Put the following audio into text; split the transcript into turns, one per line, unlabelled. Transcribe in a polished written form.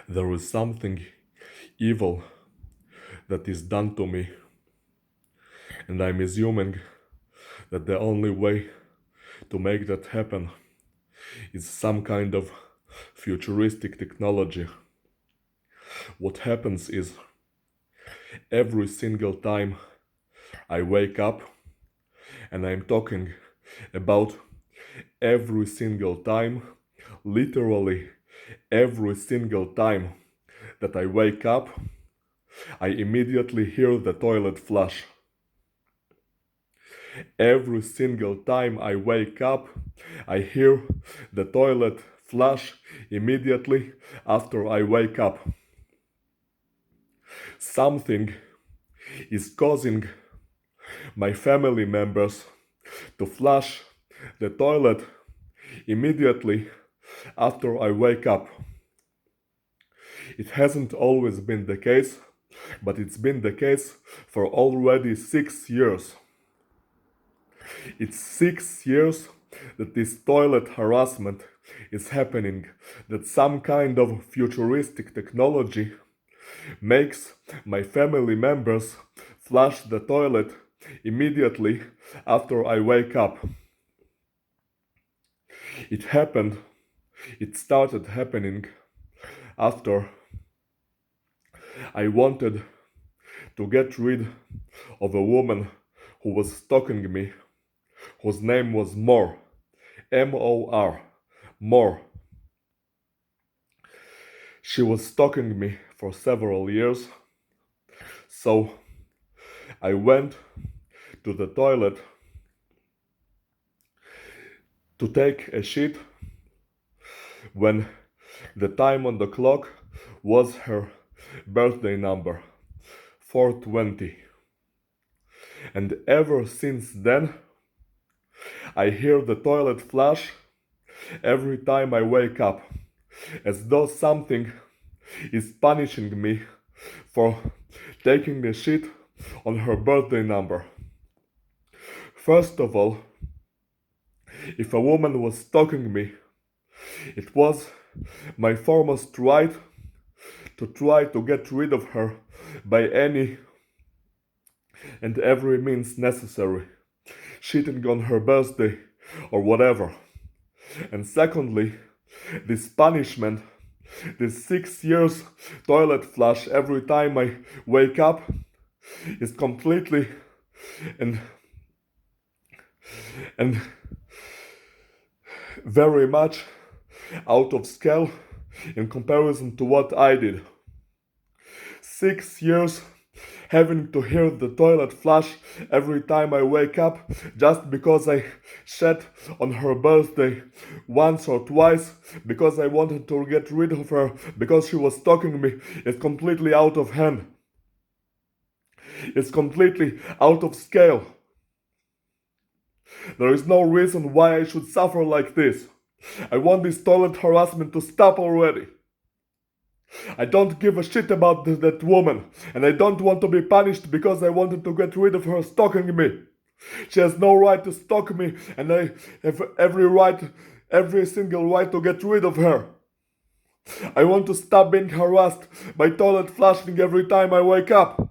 There is something evil that is done to me, and I'm assuming that the only way to make that happen is some kind of futuristic technology. What happens is every single time I wake up, and I'm talking about every single time, literally every single time that I wake up, I immediately hear the toilet flush. Every single time I wake up, I hear the toilet flush immediately after I wake up. Something is causing my family members to flush the toilet immediately after I wake up. It hasn't always been the case, but it's been the case for already 6 years. It's 6 years that this toilet harassment is happening, that some kind of futuristic technology makes my family members flush the toilet immediately after I wake up. It started happening after I wanted to get rid of a woman who was stalking me, whose name was Mor, M-O-R, Mor. She was stalking me for several years, so I went to the toilet to take a shit when the time on the clock was her birthday number, 420. And ever since then, I hear the toilet flush every time I wake up, as though something is punishing me for taking a shit on her birthday number. First of all, if a woman was stalking me, it was my foremost right to try to get rid of her by any and every means necessary, shitting on her birthday or whatever. And secondly, this punishment, this 6 years toilet flush every time I wake up, is completely and very much out of scale in comparison to what I did. 6 years having to hear the toilet flush every time I wake up just because I shat on her birthday once or twice because I wanted to get rid of her because she was stalking me is completely out of hand. It's completely out of scale. There is no reason why I should suffer like this. I want this toilet harassment to stop already. I don't give a shit about that woman, and I don't want to be punished because I wanted to get rid of her stalking me. She has no right to stalk me, and I have every single right to get rid of her. I want to stop being harassed by toilet flushing every time I wake up.